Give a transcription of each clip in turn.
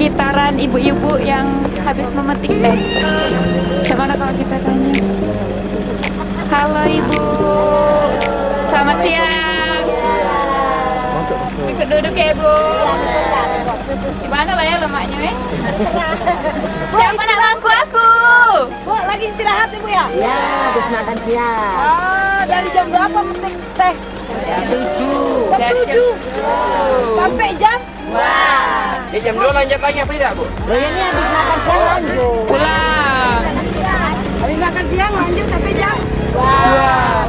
sekitaran ibu-ibu yang habis memetik teh. Gimana kalau kita tanya? Halo Ibu, selamat siang. Ikut duduk ya Bu. Gimana lah ya lemaknya Siapa namaku aku? Bu, lagi istirahat Ibu ya? Ya, habis makan siang. Ah, dari jam berapa metik teh? Jam 7. Jam 7 sampai jam? Wah. Di jam 2 lanjut lagi apa tidak, Bu? Loh ini habis makan siang lanjut. Pulang. Habis makan siang lanjut sampai jam? Wah.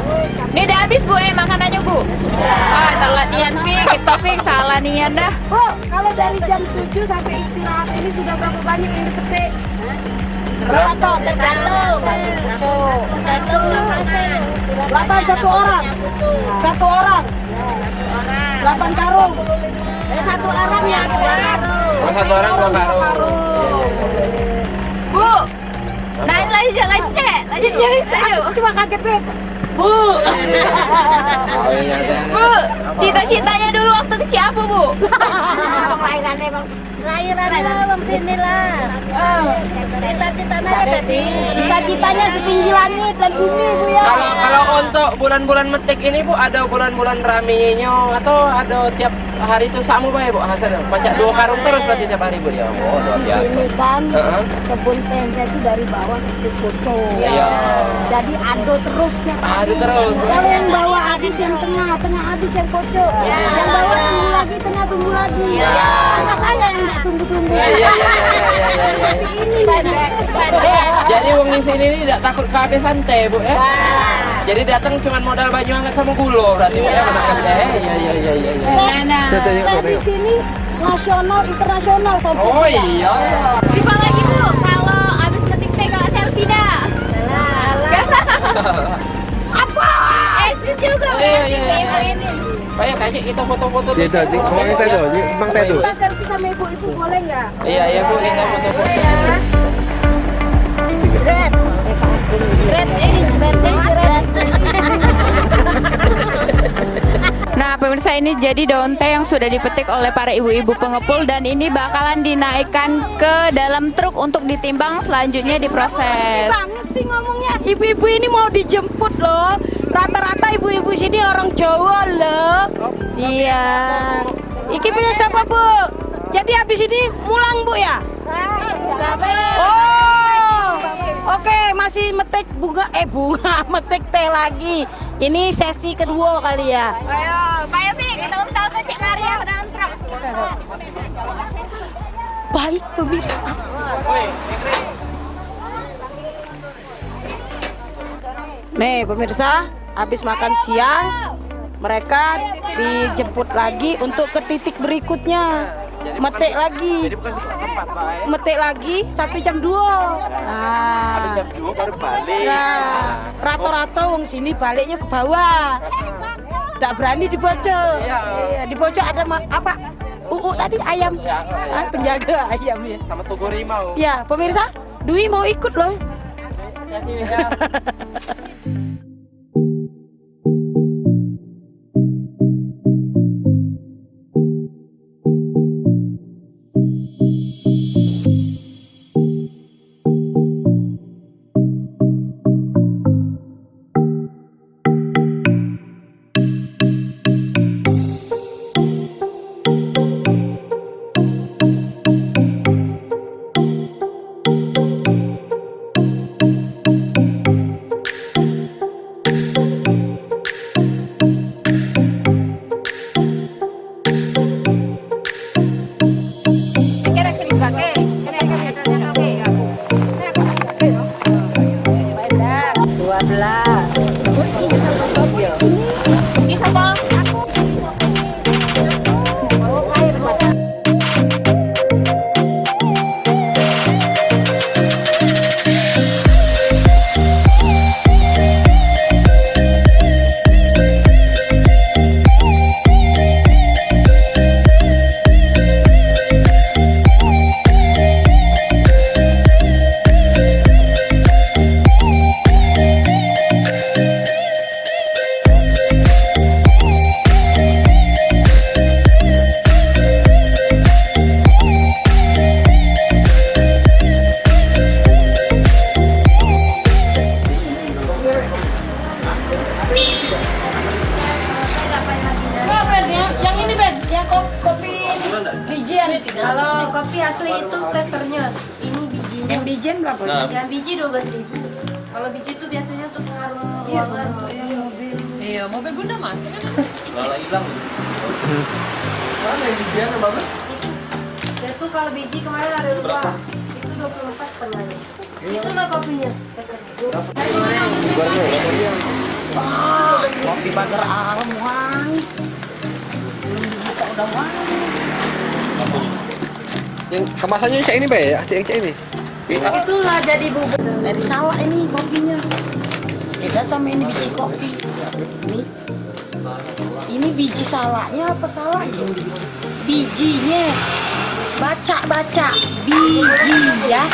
Ini udah habis Bu makanannya Bu? Ah, salah nian kita fix salah nian dah. Bu, kalau dari jam 7 sampai istirahat ini sudah berapa banyak yang dipetik? Berapa toh? Tergantung. Tergantung. 8 satu orang? Satu orang? 8 karung? Satu orang ya? Oh, satu orang 2 karung. Bu. Naik lagi jangan cek. Lanjut. Lanjut. Cuma kaget Bu. Bu. Oh iya, Bu, cita-citanya dulu waktu kecil apa Bu? Lahirannya bang. Lahirannya bang sini lah. Cita-citanya tadi. Cita-citanya setinggi langit dan bumi Bu ya. Kalau untuk bulan-bulan metik ini Bu, ada bulan-bulan ramenya atau ada tiap hari itu sama Pak ya Bu hasilnya? Pacak 2 karung terus berarti tiap hari Bu ya. Oh, luar Di biasa. sini kan Heeh. kebun tempe itu dari bawah sampai foto. Iya. Jadi ado terus ya. Aduh terus. Kalau yang bawah habis yang tengah, tengah habis yang pojok. Yang bawah tunggu lagi, tengah tunggu lagi. Anak saya yang nggak tunggu-tunggu. Iya, iya, iya, iya, iya, iya. Ini Jadi wong di sini ini tidak takut kehabisan teh Bu ya. Jadi datang cuma modal baju hangat sama gula berarti Bu ya menangkan teh. Iya, iya, iya, iya. Nah. teh di sini nasional, internasional sampai. Oh iya. Coba lagi Bu, kalau habis metik teh kalau selfie dah. Gak salah. Apa? Itu juga Iya, iya, iya. Ibu ini. Pak ya kasih kita foto-foto Iya, tadi ngomongin teh tuh, Bang teh tuh. Kita selfie sama ibu-ibu boleh nggak? Iya, iya Bu, kita foto-foto. Jret. Jret, jret. Nah pemirsa ini jadi daun teh yang sudah dipetik oleh para ibu-ibu pengepul dan ini bakalan dinaikkan ke dalam truk untuk ditimbang selanjutnya diproses. Banget sih ngomongnya. Ibu-ibu ini mau dijemput loh. Rata-rata ibu-ibu sini orang Jawa loh. Iya. Iki punya siapa Bu? Jadi habis ini mulang Bu ya? Oh, oke masih metik bunga, metik teh lagi. Ini sesi kedua kali ya. Ayo Pak Yofi kita utal ke Cik Maria ke dalam truk. Baik pemirsa. Nih pemirsa, habis makan siang mereka dijemput lagi untuk ke titik berikutnya. Metik lagi. Jadi bukan tempat Pak ya. Metik lagi sampai jam 2. Habis Nah, jam 2 baru balik. nah rata-rata wong sini baliknya ke bawah. Tidak berani di pojok. Iya. Iya, di pojok ada apa? Tadi ayam. Penjaga ayam ya. Sama tugu rimau. Ya, pemirsa, Dwi mau ikut loh. Hati-hati ya. testernya. Ini bijinya. Yang bijian berapa? Yang biji 12.000. Kalau biji itu biasanya untuk pengaruh ruangan. Iya, mobil bunda mati kan? Lala hilang. Mana yang bijian yang bagus? Itu kalau biji kemarin ada 2. Itu 24 setengahnya. Itu mah kopinya. Kopi Bagar Alam wangi. Belum dibuka udah wangi. Yang kemasannya yang cek ini, Pak ya? Yang cek ini. Itulah jadi bubur. Dari sawah ini kopinya. Beda sama ini biji kopi. Ini biji salaknya apa salaknya? Bijinya. Baca biji ya.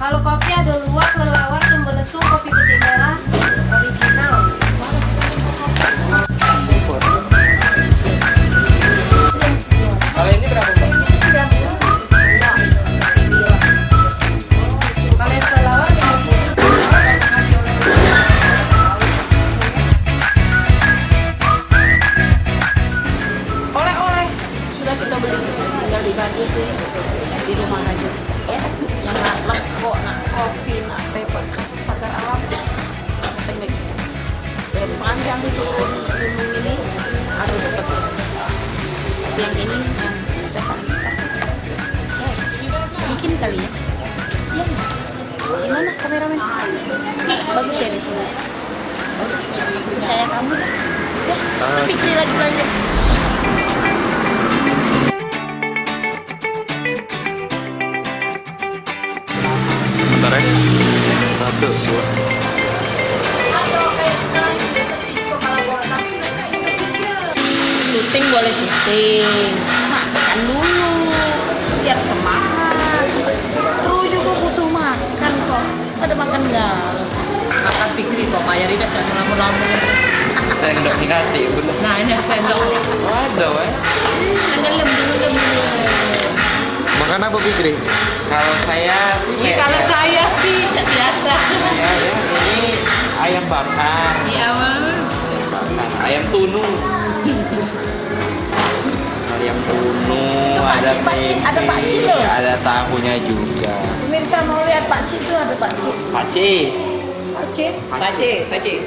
Kalau kopi ada luwak, lelawar, tumbelesung, kopi putih merah original. Kalau ini berapa, Mbak? Itu 90. Kalau yang kelelawar 50. Oleh-oleh sudah kita beli, tinggal dibagi tuh di rumah aja. Ya, yang nak kok nak kopi, nak teh bekas Pagar Alam, tengah di sini. Sepanjang itu gunung ini ada dapat. Tapi yang ini yang kita paling mungkin kali ya. Ya, gimana kameramen? Bagus ya di sini. Percaya kamu deh. Ya, tapi kiri lagi belanja. Bentar ya. 1, 2. Syuting boleh syuting, makan dulu biar semangat. Kru juga butuh makan kok, pada makan nggak? Makan pikri kok, bayar ini jangan lama-lama. Sendok di hati, bener. Nah, ini sendok. Waduh, Ngelem dulu. Makan apa, Fikri? Kalau saya sih Ini kalau saya sih biasa. ya, ini ayam bakar. Iya, Bang. Bakar. Ayam tunu. Ayam tunu, ada Pakcik, ada tempe, pakcik loh. ada tahunya juga. Pemirsa mau lihat pakcik itu ada pakcik. Pakcik. Pakcik. Pakcik.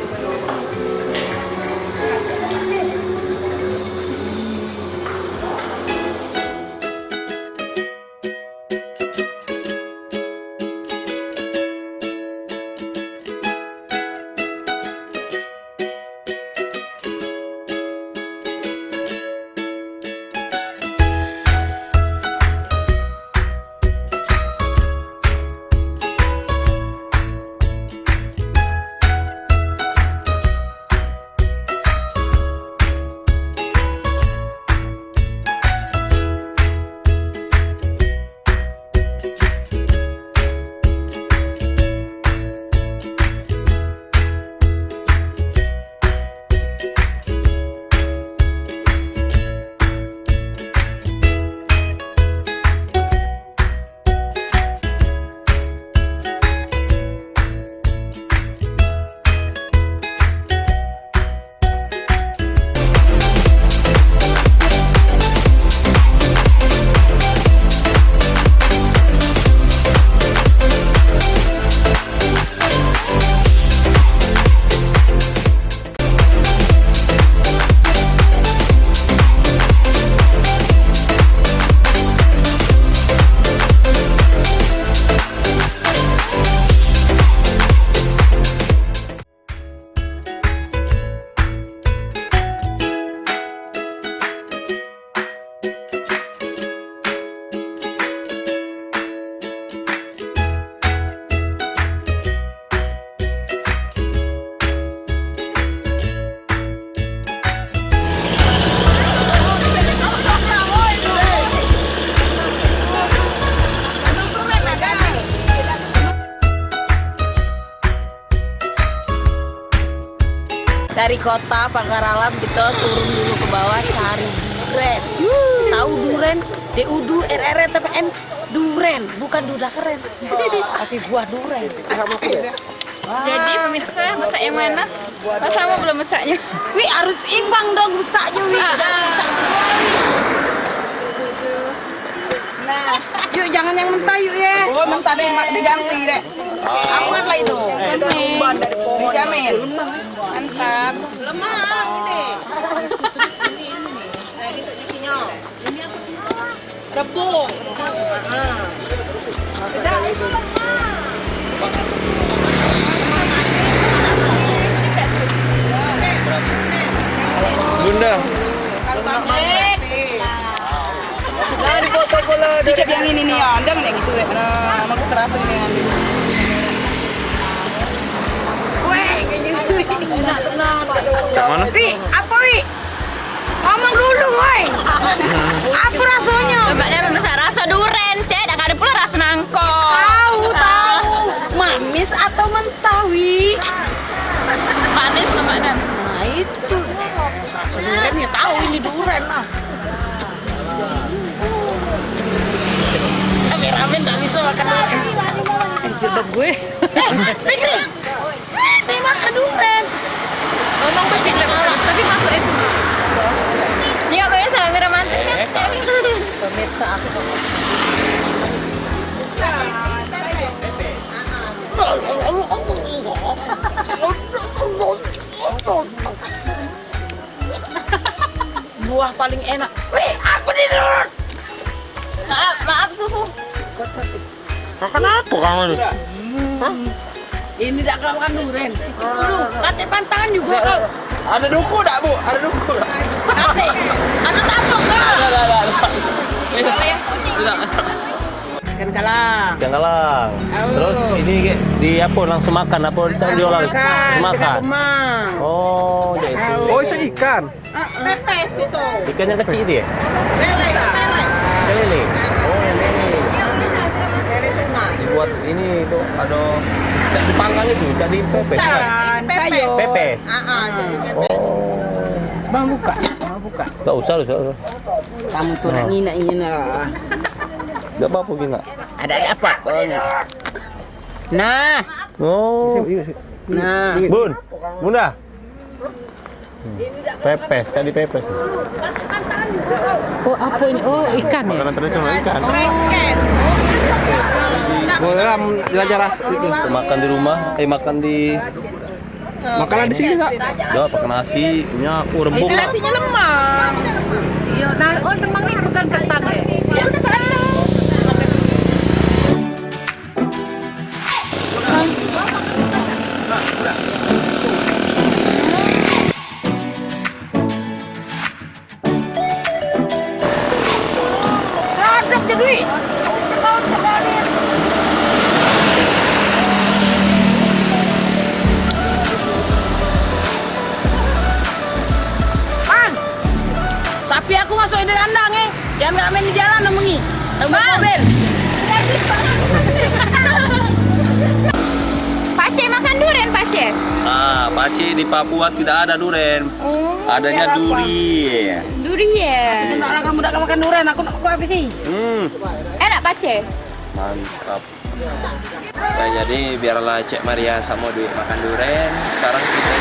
dari kota Pagar Alam kita turun dulu ke bawah cari duren. Tahu duren? DUDU RR TPN duren, bukan duda keren. Tapi buah duren. Jadi pemirsa masak yang mana? Mas sama belum masaknya? Wi harus imbang dong masaknya Wi. Jangan masak semua Wi. Nah, yuk jangan yang mentah yuk ya. Oh mentah deh diganti deh. Aman lah itu. Itu umban dari pohon. Dijamin. Mantap. Lemak ini. Nah ini tuh nyucinya. Rebung. Bunda. Nah, di foto bola dicap yang ini nih, jangan yang itu ya. Nah, aku terasa nih ambil. Weh, kayaknya gitu. Enak tenan kata Mana? Wi, apa Wi? Ngomong dulu, woi. Apa rasanya? Coba deh pemirsa rasa duren, Cek. Dan ada pula rasa nangko. Tahu. Manis atau mentah, Wi? Manis lemaknya. Nah, itu. Rasa duren ya tahu ini duren lah. Rame-rame nggak bisa makan duren. Jebak gue. Pikir. Dia makan duren. Ngomong begitu tapi masuk itu. Iya, pemirsa lagi romantis kan? Pemirsa aku buah paling enak. Wih, apa nih dulu? Maaf suhu. Kenapa kamu nih? Ini tidak kalau makan durian. Cicip dulu. Kate pantangan juga kau. Ada duku tak bu? Ada duku tak? Kate. Ada tampok kau. Ikan kalang. Ikan kalang. Terus ini di apa langsung makan apa diolah? Langsung makan. Oh, jadi itu. Oh, itu ikan. Pepes itu. Ikan yang kecil itu ya? Lele, lele. Lele. Oh, lele. Lele sungai. Dibuat ini itu ada cak dipanggang itu, cak di pepes. kan? Sayur. Pepes. Jadi pepes. Oh. Bang buka. Bang buka. Enggak usah, usah. Kamu tuh nak ngina lah. Enggak apa-apa gini. Ada apa? Nah. Oh. Nah. Bun. Bunda. Pepes, cak di pepes. Oh, apa ini? Oh, ikan ya? Makanan tradisional ikan. Prekes. Boleh lah belajar rasa itu. Makan di rumah, makan di Makanan di sini enggak? enggak pakai nasi, minyak rembuk. Itu nasinya lemang. Iya, nah, oh memang ini bukan ketan ya? Rodok jadi. Bang, sapi aku masukin di kandang ya. Jangan main di jalan nemengi. Mobil. Pace makan duren, Pace. Ah, Paci di Papua tidak ada duren. Adanya duri. Durian. Kalau kamu udah makan durian, aku habis sih. Enak, Pace. Mantap. Nah, jadi biarlah Cek Maria sama duit makan duren. Sekarang kita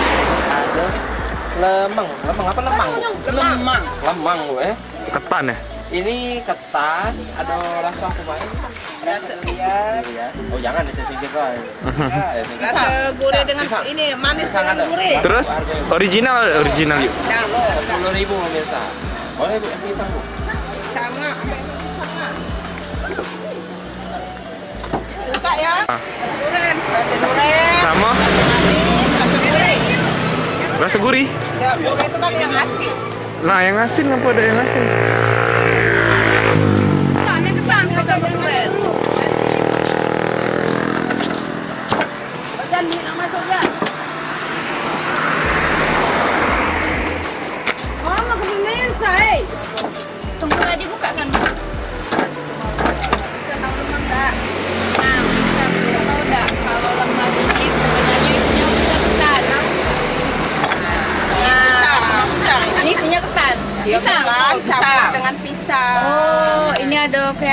ada lemang. Lemang apa lemang bu? Lemang. Lemang bu Ketan ya? Ini ketan, ada rasa apa main? Rasa liar. Oh jangan disingkir lah. Rasa gurih dengan ini manis dengan gurih. Terus original yuk. Dah, 10.000 pemirsa. Boleh bu, pisang bu. sama. Buka ya. Duren, rasa duren. Sama Manis, rasa gurih. rasa gurih. Ya, gurih itu kan yang asin. Nah, yang asin apa ada yang asin? Kesannya kesan kata duren. Dan ini nak masuk ya. Oh, mau ke pemirsa, Tunggu aja buka kan. Bisa tahu lemang enggak? Nah, bisa tahu enggak kalau lemang ini sebenarnya isinya udah ketan.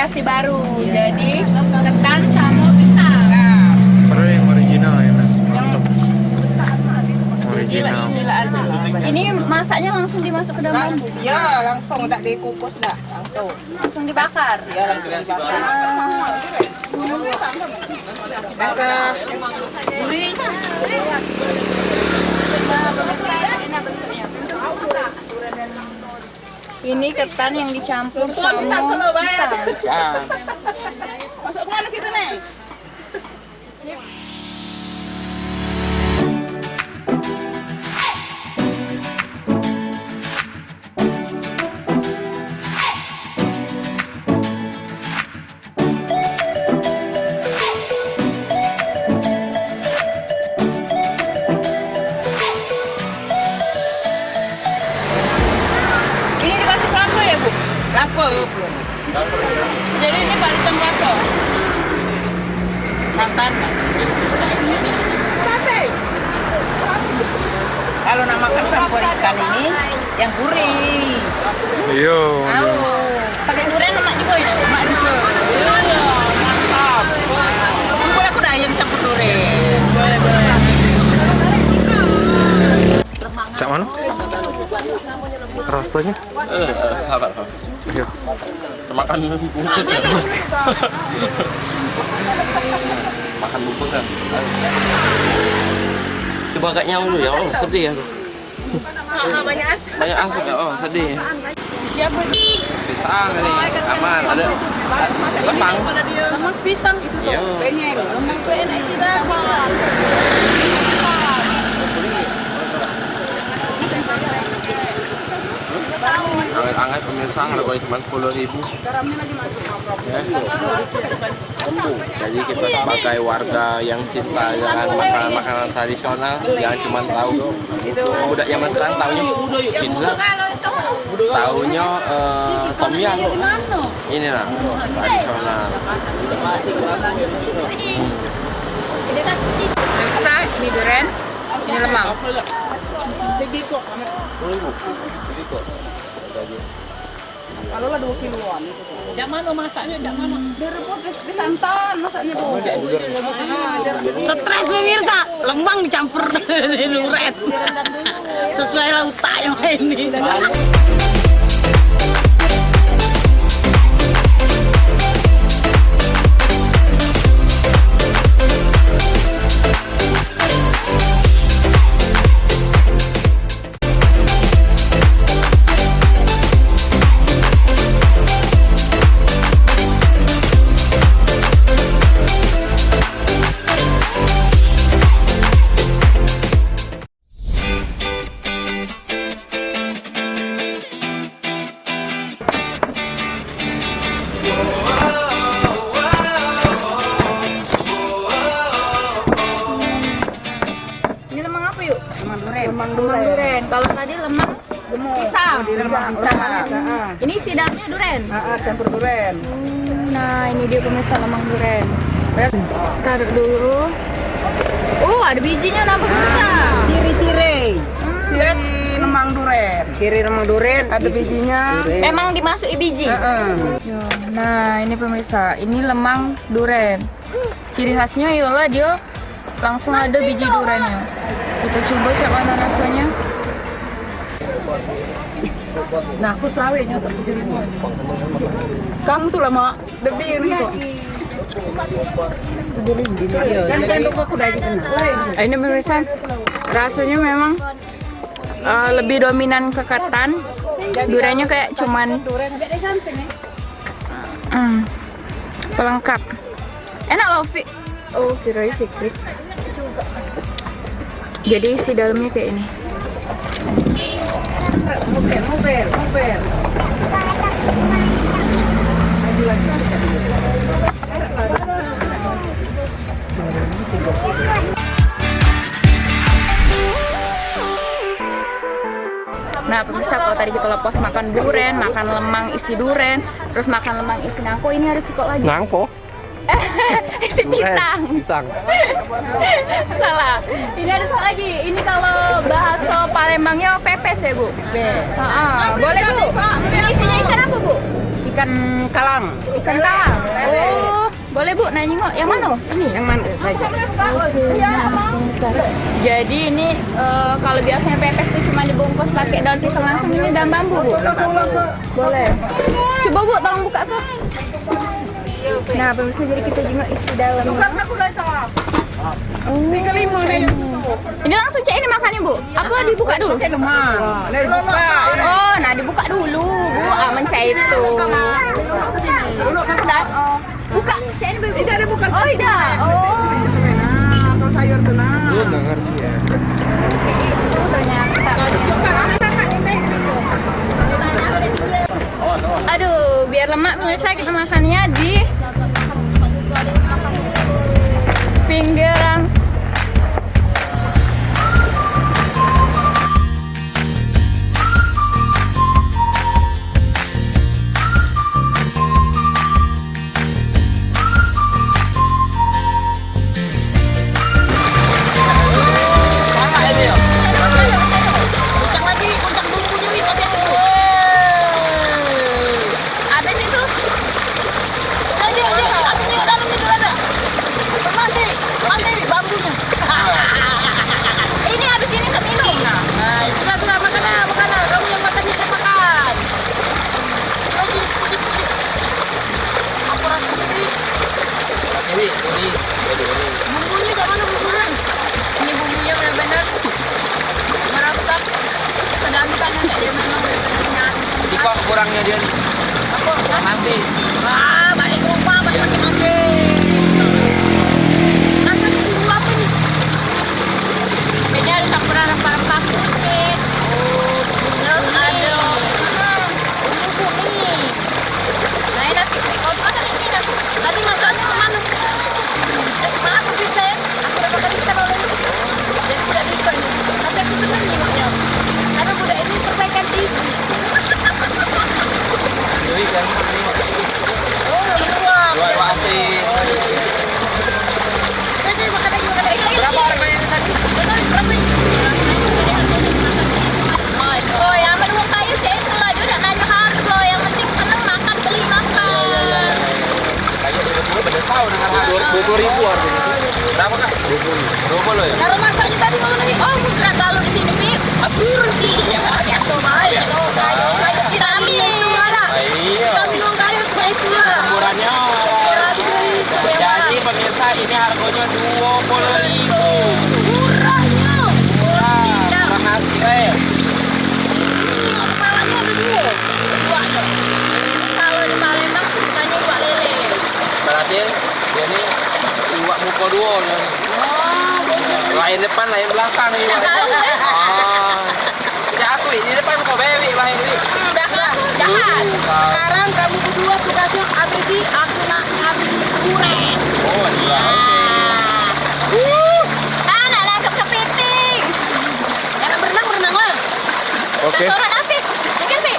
kreasi baru. Jadi ketan sama pisang. Padahal yang original ya. Original. Ini masaknya langsung dimasuk ke dalam bambu. Ya, langsung tak dikukus dah, Langsung dibakar. Ya, langsung dibakar. Rasa gurih. Ini ketan yang dicampur sama pisang. Masuk kemana kita nih? Ini dikasih kelapa ya, Bu? Kelapa. Jadi ini parutan kelapa. Santan. Kalau nak makan campur ikan ini yang gurih. Iya. Pakai durian lemak juga ini. Mak juga. Mantap. Coba aku dah yang campur durian. Cak mana? Rasanya? Apa? Iya. Makan bungkus ya. Makan bungkus ya. Coba agaknya dulu ya. Oh, sedih aku. Banyak asam. Banyak asam ya. Oh, sedih. Siapa nih? Pisang ini aman, ada lemang. Lemak pisang itu tuh. Iya. Penyeng. Lemak penyeng isi dapat. Anget-anget pemirsa harganya cuma 10.000. Ya. Jadi kita sebagai warga yang cinta dengan makanan-makanan tradisional, jangan cuma tahu budak zaman sekarang tahunya pizza, tahunya tom yum. Ini lah tradisional. Bisa, ini durian, ini lemang. Kalau lah 2 kiloan itu. Jak mana masaknya? Jak mana? Direbus di santan masaknya, Bu. Stres pemirsa, lemang dicampur durian. Sesuai lautannya ini. Lemang durian. Kalau tadi lemang pisang. Ini sidangnya durian. Campur durian. Nah, ini dia pemirsa lemang durian. Taruh dulu. Ada bijinya nampak besar. Ciri-ciri. Ciri lemang durian. Ciri lemang durian ada bijinya. Emang dimasuki biji. Nah, ini pemirsa, ini lemang durian. Ciri khasnya ialah dia langsung ada biji duriannya. Kita coba cak mana rasanya. Nah, aku selawenya seperti ini. Kamu tuh lama lebih ini kok. Ini pemirsa, rasanya memang lebih dominan ke ketan. Duriannya kayak cuman pelengkap. Enak loh, Vi. Oh, kirain fikri. Jadi isi dalamnya kayak ini. Mobil. Nah, pemirsa, kalau tadi kita lepas makan durian, makan lemang isi durian, terus makan lemang isi nangko, ini harus ikut lagi. Nangko? Isi pisang. Pisang. Salah. Ini ada satu lagi. Ini kalau bahasa Palembangnya pepes ya, Bu? Pepes. Boleh, Bu. Ini isinya ikan apa, Bu? ikan kalang. Ikan kalang. Oh, boleh Bu, nah nengok yang mana? Ini. Yang mana saja? Jadi ini kalau biasanya pepes tuh cuma dibungkus pakai daun pisang langsung, ini daun bambu Bu. Boleh. Coba Bu, tolong buka tuh. Nah, pemirsa, jadi kita jenguk isi dalam. Oh, ini langsung cek ini makannya Bu. Apa dibuka dulu? Oh, nah dibuka dulu Bu. Aman saya itu. Buka, cek ini Bu. Tidak ada bukan. Oh, tidak. Oh. Kalau sayur tuh nah. Itu ternyata. Aduh, biar lemak pemirsa kita makannya di pinggiran. Habis itu masih bambunya. ini habis ini untuk minum. Nah, Sudah makan. Kamu yang makan bisa makan. Aku rasa ini. Bumbunya gak mana bumbunya? ini bumbunya benar-benar meresap ke dalam ikannya, nggak dia memang benar-benar nyatu. Jadi kok kurangnya dia nih? Kurang nasi. Balik rumah, balik nasi. Nasi bumbu apa nih? Ini ada campuran rempah-rempah kunyit. Terus ada Bumbu nih. nah ini nasi. Kalau tuh ada ini nasi. Tadi masaknya kemana? Maaf bisa ya. Aku udah makan ikan oleh ini. Jadi budak ini juga ini. Tapi aku senang nengoknya. Karena budak ini perbaikan gizi. Jadi kan Oh, beruang. dua asin. Jadi makan lagi. Berapa harganya ini tadi? Berapa ini? Oh, yang berdua kayu sih itu lah, dia udah nanya harga. Yang penting seneng makan, beli makan. Kayak tiba-tiba pada tahu dengan harga 20.000 harganya. Berapa Kak? 20 ya? Cara masaknya tadi mau lagi. Oh, mungkin kalau di sini Pi, Abur. Ya, biasa baik. Oh, kayu. kita ambil. Iya. Kita minum kayu itu baik pula. Ukurannya. Jadi pemirsa ini harganya 20.000. Murahnya. Murah. Kurang nasi Kepalanya ada dua. Duanya. Ini kalau di Palembang sebutannya iwak lele. Berarti dia ini iwak muka dua nih. Lain depan, lain belakang nih. Nggak tahu ya. Tidak aku ini depan kok bewi lahir ini. Udah aku jahat. Sekarang kamu berdua tugasnya habisi, aku nak habisi kuren. Oh iya. Nak nangkep kepiting. Jangan berenang lah. Oke. Kantoran Afik. Mikir Pi.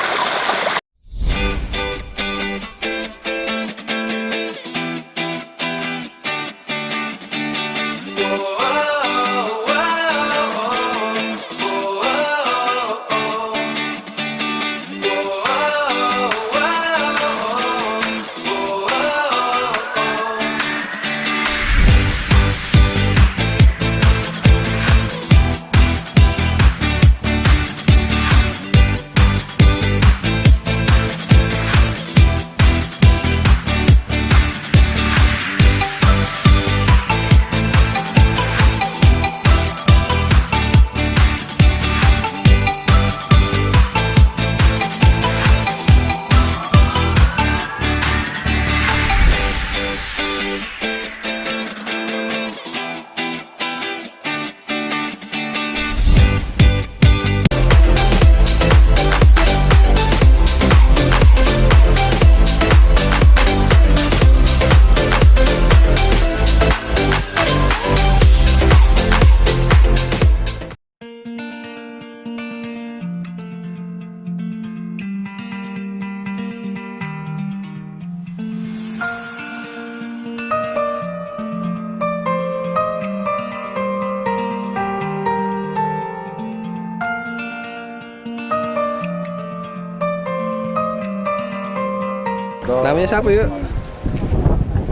Namanya siapa yuk?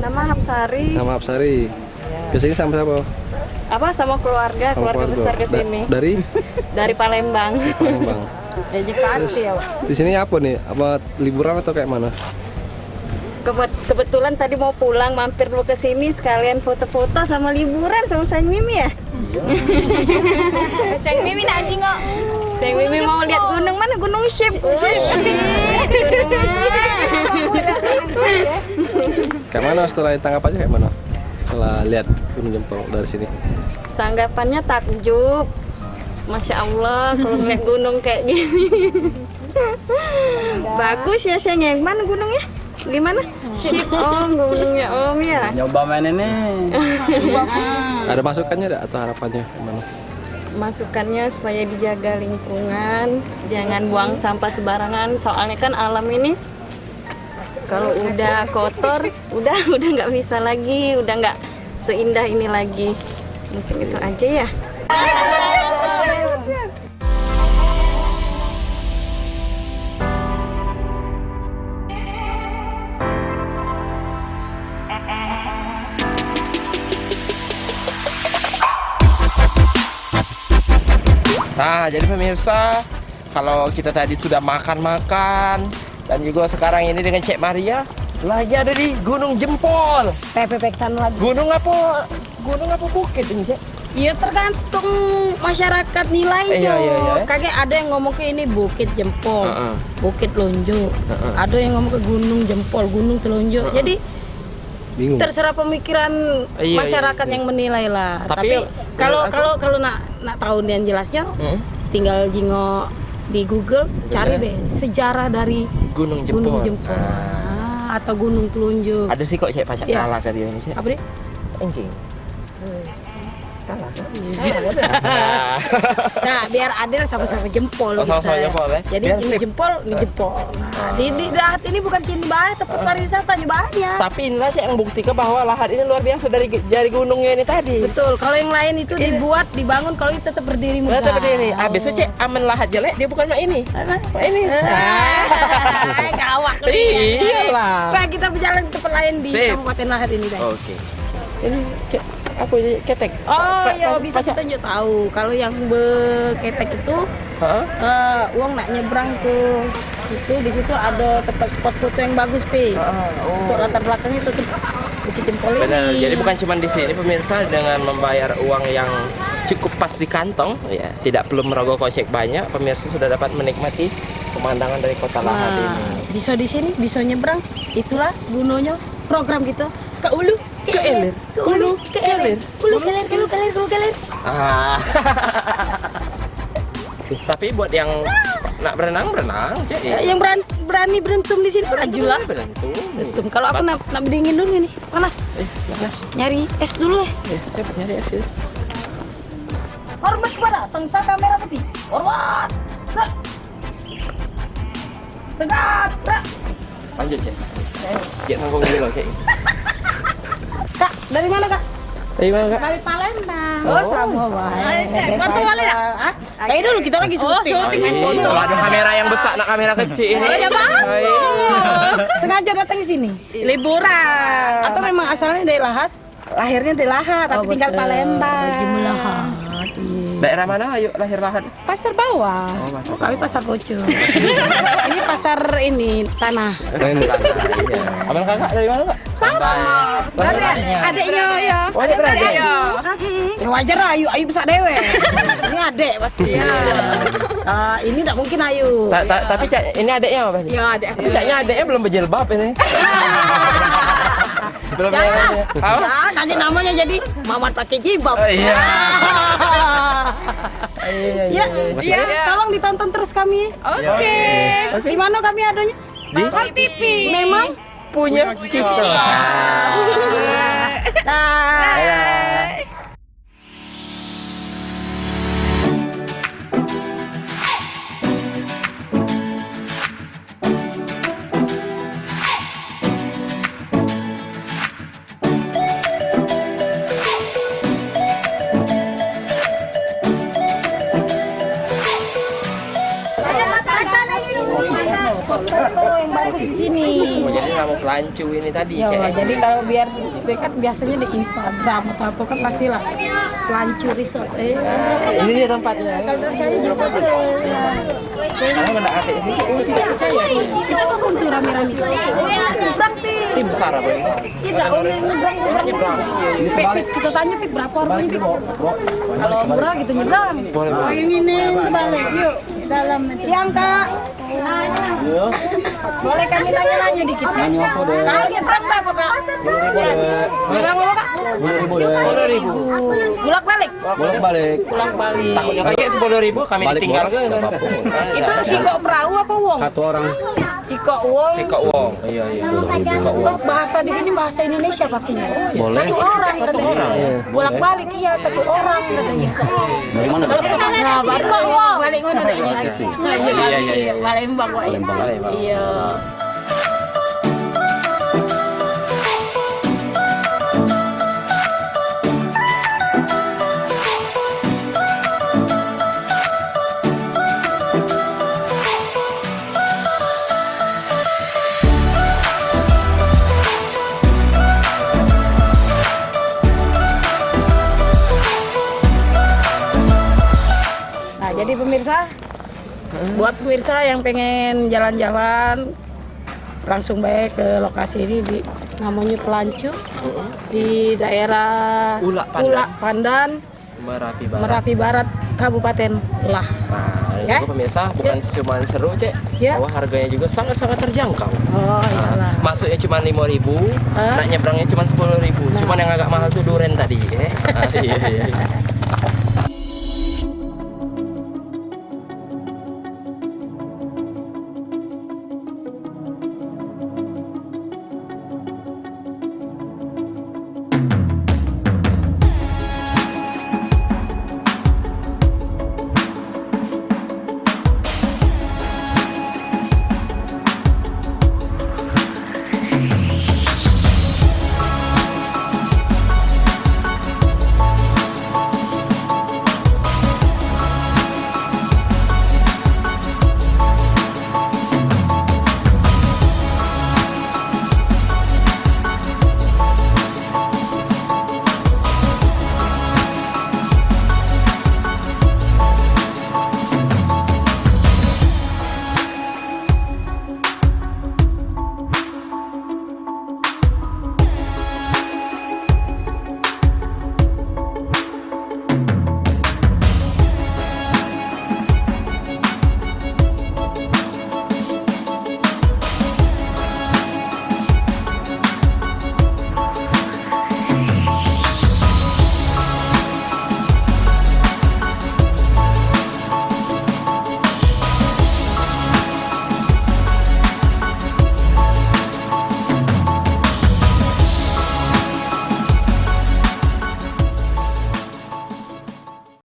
Nama Hapsari. Nama Apsari. Biasanya sama siapa? Apa sama keluarga, Sama keluarga besar ke sini. Dari Dari Palembang. Palembang. Ya Jakarta ya, Pak. Di sini apa nih? Apa liburan atau kayak mana? Kebetulan tadi mau pulang mampir dulu ke sini sekalian foto-foto sama liburan sama Sayang Mimi ya. Sayang Mimi nak jengok. Sayang Mimi mau lihat gunung mana? Gunung Syip. Kayak mana setelah ditangkap aja kayak mana? Setelah lihat Gunung Jempol dari sini. Tanggapannya takjub. Masya Allah kalau ngeliat gunung kayak gini. Bagus ya sayang. Mana gunungnya? Gimana? Syip Om, gunungnya Om ya. Nyoba main ini. Ada masukannya ada atau harapannya gimana? Masukannya supaya dijaga lingkungan, jangan buang sampah sembarangan. Soalnya kan alam ini kalau udah kotor, udah nggak bisa lagi, udah nggak seindah ini lagi. Mungkin itu aja ya. Nah, jadi pemirsa, kalau kita tadi sudah makan-makan dan juga sekarang ini dengan Cek Maria lagi ada di Gunung Jempol. Pepek-pepekan lagi. Gunung apa bukit ini, Cek? Iya tergantung masyarakat nilainya. Iya. Kakek ada yang ngomong ke ini Bukit Jempol, Heeh. Bukit Telunjuk. Ada yang ngomong ke Gunung Jempol, Gunung Telunjuk. Jadi Bingung. terserah pemikiran Iya, masyarakat iya. yang menilai lah. Tapi, Tapi kalau nak tahu yang jelasnya, tinggal jingok di Google, cari deh sejarah dari Gunung Jempol. Gunung Jempol. Atau Gunung Telunjuk. Ada sih kok Cek pacak Iya. kalah ke dia ini, Cek. Apa dia? Engking. Kalah kan? Nah, biar adil sama-sama jempol. Oh, sama-sama kita. jempol, ya? Jadi Biar ini sip. jempol, ini jempol. Nah, di Dahat ini bukan cuma bahaya, tempat pariwisatanya banyak. Tapi inilah Cek yang buktikan bahwa lahan ini luar biasa dari gunungnya ini tadi. Betul, kalau yang lain itu dibuat, dibangun, kalau ini tetap berdiri megah. Tetap berdiri. Habis itu Cek aman lahat jelek dia bukan mak ini. Mak ini. Gawak. Iyalah. Nah, kita berjalan ke tempat lain di Sip. Kabupaten Lahat ini, guys. Oke. Ini Cek apa ini ketek? Oh iya, Pak, bisa Pak, kita juga tahu. Kalau yang beketek itu, Hah? uang nak nyebrang tuh. Itu di situ ada tempat spot foto yang bagus, Pi. Untuk latar belakangnya itu Bukit Jempol ini. Benar. Jadi bukan cuma di sini pemirsa dengan membayar uang yang cukup pas di kantong, ya tidak perlu merogoh kocek banyak, pemirsa sudah dapat menikmati pemandangan dari kota Lahat Nah, ini. bisa di sini, bisa nyebrang. Itulah gunanya program kita. Ke Ulu, ke Ilir, ke Ulu, ke Ilir, Ulu, ke Ilir, ke Ulu, ke Ilir, ke Ulu, ke Ilir. Ah. Tapi buat yang nak berenang, Cek. Yang berani berentum di sini maju lah. Berentum. Kalau aku nak berdingin dulu nih, panas. Panas. Nyari es dulu ya. Saya nyari es ya. Hormat kepada sang saka merah putih. Hormat. Rak. Tegak, rak. Lanjut, Cek. Cek nanggung dulu, Cek. Kak, dari mana, Kak? Dari mana, Kak? Dari Palembang. Oh, sama baik. Foto balik ya? Hah? Kayak dulu kita lagi syuting. Main foto. Kalau ada kamera yang besar, nak kamera kecil ini. Oh, ya, Bang. Hai. Sengaja datang ke sini. Liburan. Atau memang asalnya dari Lahat? Lahirnya dari Lahat, tapi tinggal Palembang. Daerah mana ayo lahir Lahat? Pasar bawah. Oh, pasar Kami pasar bocor. Ini pasar ini tanah. Ini Abang kakak dari mana, Kak? Adiknya ya. Oh, adik beradik. Ya wajar lah, ayu besar dewe. Ini adik pasti ya. Ini tidak mungkin ayu. Tapi Cak, ini adiknya apa nih? Ya adik. Tapi Caknya adiknya belum berjilbab ini. Belum Jangan. Apa? Nah, nanti namanya jadi Mamat pakai jilbab. Oh, iya. Ya, tolong ditonton terus kami. Oke. Di mana kami adanya? Di TV. Memang punya kita. Dah. Foto yang bagus di sini. Jadi sama pelancu ini tadi. Ya Allah, Cek. jadi kalau biar kan biasanya di Instagram atau apa kan pastilah Pelancu Resort. Ini dia tempatnya. Kalau percaya juga tuh. Kalau nggak ada sini, tidak percaya. Kita tuh kuntu rame-rame. Nyebrang pi. Tim besar apa ini? Tidak, oleh nyebrang. Nyebrang. Pip, kita tanya Pip berapa harganya Pip? Kalau murah gitu nyebrang. Boleh, boleh. Ini balik yuk dalam siang Kak. Boleh kami tanya-nanya dikit? Kalau nyebrang berapa Kak? Nyebrang berapa Kak? 10.000. Bulak balik? Bolak-balik. Bulak balik. Takutnya kayak 10.000 kami Balik ditinggalkan. nggak apa-apa. Itu sikok perahu apa wong? Satu orang. Sikok wong. Sikok wong. Iya, iya. Sikok wong. Oh, bahasa di sini bahasa Indonesia pakainya. Boleh. Satu orang katanya. orang, iya. Bolak balik iya satu orang katanya. Dari mana? Nah, baru balik ngono deh. Nah, iya, Palembang, Pak. Iya. Nah, jadi pemirsa, buat pemirsa yang pengen jalan-jalan langsung baik ke lokasi ini di namanya Pelancu di daerah Ulak Pandan. Pandan, Merapi Barat. Merapi Barat, Kabupaten Lah. Nah, Ya. juga pemirsa bukan cuma seru, Cek. Ya. Bahwa harganya juga sangat-sangat terjangkau. Oh, iyalah. Masuknya cuma 5.000, nak nyebrangnya cuma 10.000. Cuman yang agak mahal tuh duren tadi, ya. Iya, iya.